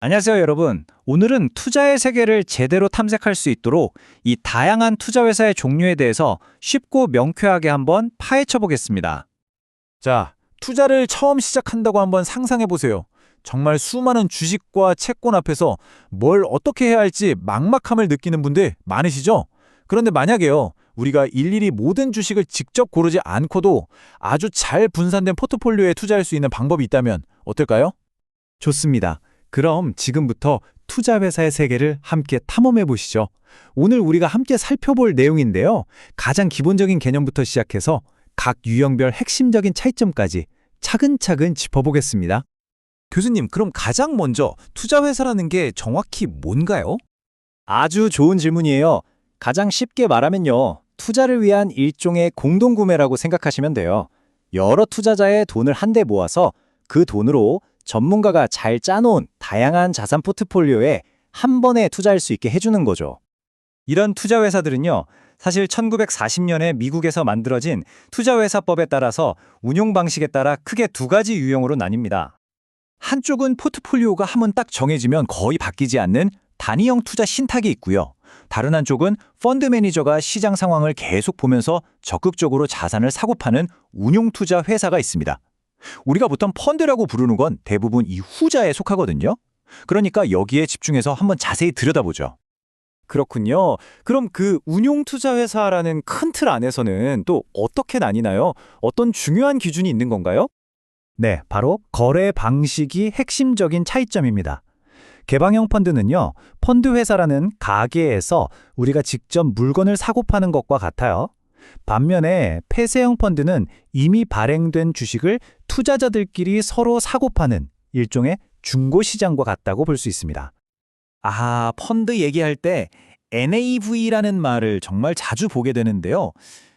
안녕하세요, 여러분. 오늘은 투자의 세계를 제대로 탐색할 수 있도록 이 다양한 투자 회사의 종류에 대해서 쉽고 명쾌하게 한번 파헤쳐 보겠습니다. 자, 투자를 처음 시작한다고 한번 상상해 보세요. 정말 수많은 주식과 채권 앞에서 뭘 어떻게 해야 할지 막막함을 느끼는 분들 많으시죠? 그런데 만약에요, 우리가 일일이 모든 주식을 직접 고르지 않고도 아주 잘 분산된 포트폴리오에 투자할 수 있는 방법이 있다면 어떨까요? 좋습니다. 그럼 지금부터 투자 회사의 세계를 함께 탐험해 보시죠. 오늘 우리가 함께 살펴볼 내용인데요. 가장 기본적인 개념부터 시작해서 각 유형별 핵심적인 차이점까지 차근차근 짚어보겠습니다. 교수님, 그럼 가장 먼저 투자 회사라는 게 정확히 뭔가요? 아주 좋은 질문이에요. 가장 쉽게 말하면요. 투자를 위한 일종의 공동구매라고 생각하시면 돼요. 여러 투자자의 돈을 한데 모아서 그 돈으로 전문가가 잘 짜놓은 다양한 자산 포트폴리오에 한 번에 투자할 수 있게 해주는 거죠. 이런 투자 회사들은요. 사실 1940년에 미국에서 만들어진 투자회사법에 따라서 운용 방식에 따라 크게 두 가지 유형으로 나뉩니다. 한쪽은 포트폴리오가 한번 딱 정해지면 거의 바뀌지 않는 단위형 투자 신탁이 있고요. 다른 한쪽은 펀드 매니저가 시장 상황을 계속 보면서 적극적으로 자산을 사고 파는 운용 투자 회사가 있습니다. 우리가 보통 펀드라고 부르는 건 대부분 이 후자에 속하거든요. 그러니까 여기에 집중해서 한번 자세히 들여다보죠. 그렇군요. 그럼 그 운용 투자 회사라는 큰 틀 안에서는 또 어떻게 나뉘나요? 어떤 중요한 기준이 있는 건가요? 네, 바로 거래 방식이 핵심적인 차이점입니다. 개방형 펀드는요, 펀드 회사라는 가게에서 우리가 직접 물건을 사고 파는 것과 같아요. 반면에 폐쇄형 펀드는 이미 발행된 주식을 투자자들끼리 서로 사고 파는 일종의 중고시장과 같다고 볼 수 있습니다. 펀드 얘기할 때 NAV라는 말을 정말 자주 보게 되는데요.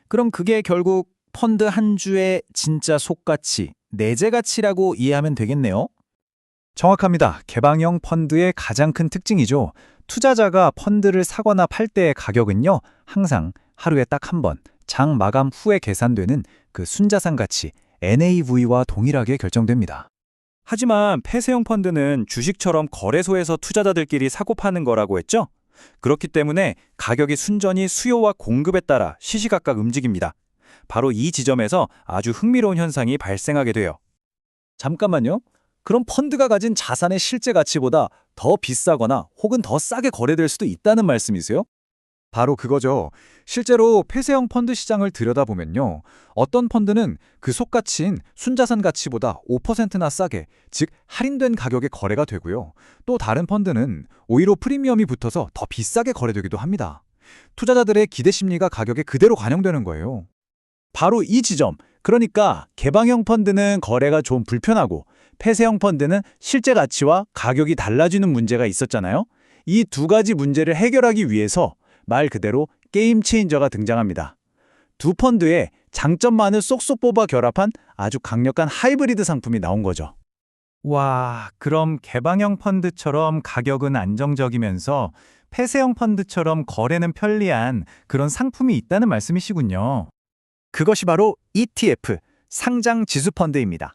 그럼 그게 결국 펀드 한 주의 진짜 속가치, 내재 가치라고 이해하면 되겠네요. 정확합니다. 개방형 펀드의 가장 큰 특징이죠. 투자자가 펀드를 사거나 팔 때의 가격은요, 항상 하루에 딱 한 번, 장 마감 후에 계산되는 그 순자산 가치 NAV와 동일하게 결정됩니다. 하지만 폐쇄형 펀드는 주식처럼 거래소에서 투자자들끼리 사고 파는 거라고 했죠? 그렇기 때문에 가격이 순전히 수요와 공급에 따라 시시각각 움직입니다. 바로 이 지점에서 아주 흥미로운 현상이 발생하게 돼요. 잠깐만요. 그럼 펀드가 가진 자산의 실제 가치보다 더 비싸거나 혹은 더 싸게 거래될 수도 있다는 말씀이세요? 바로 그거죠. 실제로 폐쇄형 펀드 시장을 들여다보면요. 어떤 펀드는 그 속가치인 순자산 가치보다 5%나 싸게, 즉 할인된 가격에 거래가 되고요. 또 다른 펀드는 오히려 프리미엄이 붙어서 더 비싸게 거래되기도 합니다. 투자자들의 기대 심리가 가격에 그대로 반영되는 거예요. 바로 이 지점. 그러니까 개방형 펀드는 거래가 좀 불편하고 폐쇄형 펀드는 실제 가치와 가격이 달라지는 문제가 있었잖아요. 이 두 가지 문제를 해결하기 위해서 말 그대로 게임 체인저가 등장합니다. 두 펀드의 장점만을 쏙쏙 뽑아 결합한 아주 강력한 하이브리드 상품이 나온 거죠. 와, 그럼 개방형 펀드처럼 가격은 안정적이면서 폐쇄형 펀드처럼 거래는 편리한 그런 상품이 있다는 말씀이시군요. 그것이 바로 ETF, 상장 지수 펀드입니다.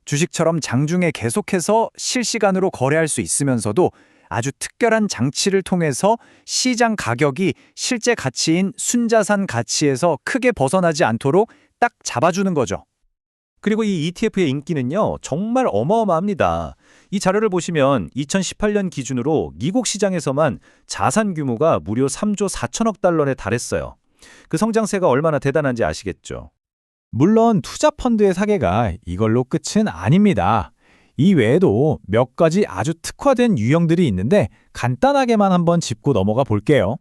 주식처럼 장중에 계속해서 실시간으로 거래할 수 있으면서도 아주 특별한 장치를 통해서 시장 가격이 실제 가치인 순자산 가치에서 크게 벗어나지 않도록 딱 잡아주는 거죠. 그리고 이 ETF의 인기는요, 정말 어마어마합니다. 이 자료를 보시면 2018년 기준으로 미국 시장에서만 자산 규모가 무려 3조 4천억 달러에 달했어요. 그 성장세가 얼마나 대단한지 아시겠죠? 물론 투자 펀드의 사계가 이걸로 끝은 아닙니다. 이 외에도 몇 가지 아주 특화된 유형들이 있는데 간단하게만 한번 짚고 넘어가 볼게요.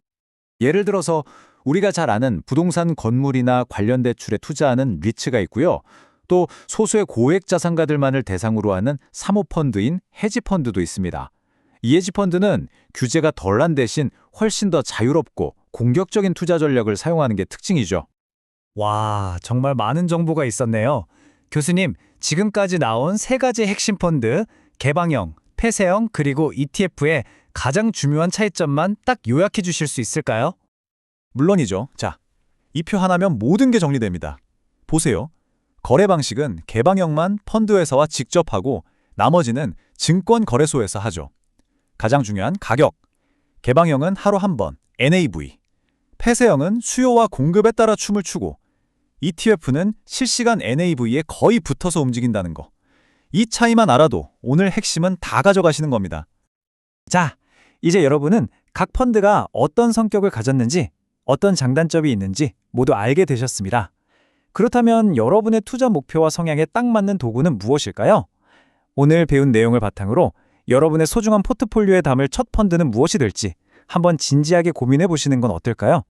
예를 들어서 우리가 잘 아는 부동산 건물이나 관련 대출에 투자하는 리츠가 있고요. 또 소수의 고액 자산가들만을 대상으로 하는 사모펀드인 헤지펀드도 있습니다. 이 헤지펀드는 규제가 덜한 대신 훨씬 더 자유롭고 공격적인 투자 전략을 사용하는 게 특징이죠. 와, 정말 많은 정보가 있었네요. 교수님, 지금까지 나온 세 가지 핵심 펀드, 개방형, 폐쇄형, 그리고 ETF의 가장 중요한 차이점만 딱 요약해 주실 수 있을까요? 물론이죠. 자, 이 표 하나면 모든 게 정리됩니다. 보세요. 거래 방식은 개방형만 펀드 회사와 직접 하고 나머지는 증권 거래소에서 하죠. 가장 중요한 가격. 개방형은 하루 한 번, NAV. 폐쇄형은 수요와 공급에 따라 춤을 추고, ETF는 실시간 NAV에 거의 붙어서 움직인다는 거. 이 차이만 알아도 오늘 핵심은 다 가져가시는 겁니다. 자, 이제 여러분은 각 펀드가 어떤 성격을 가졌는지, 어떤 장단점이 있는지 모두 알게 되셨습니다. 그렇다면 여러분의 투자 목표와 성향에 딱 맞는 도구는 무엇일까요? 오늘 배운 내용을 바탕으로 여러분의 소중한 포트폴리오에 담을 첫 펀드는 무엇이 될지 한번 진지하게 고민해 보시는 건 어떨까요?